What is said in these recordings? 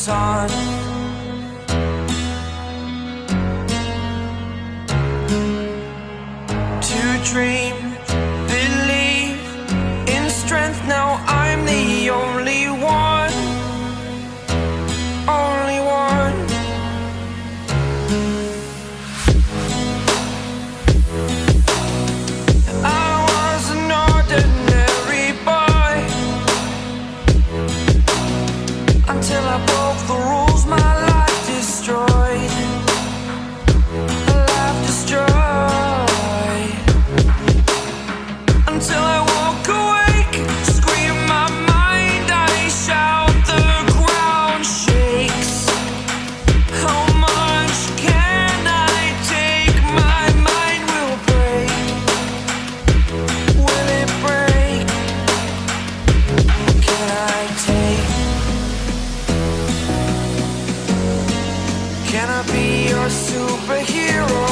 sun. To dream, believe in strength. Now I'm the only one, only one. I was an ordinary boy until I broke the rules. My life destroyed, life destroyed. Until I woke awake, scream my mind, I shout, the ground shakes. How much can I take? My mind will break. Will it break? What can I take? Can I be your superhero?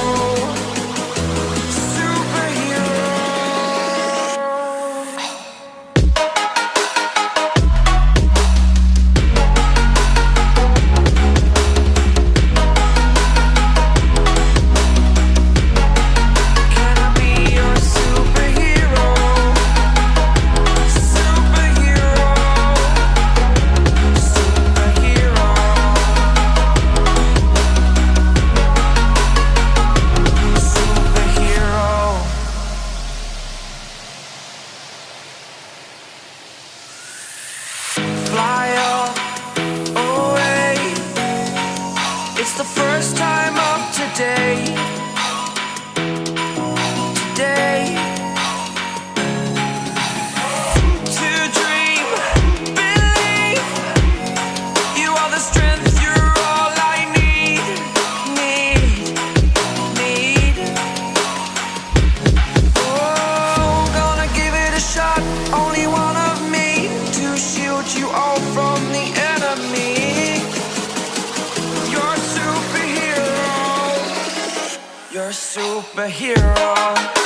Fly away. It's the first time of today. Today. To dream, believe. You are the strength, you're all I need. Oh, gonna give it a shot. Only one of me to shield you all from the enemy. You're a superhero. You're a superhero.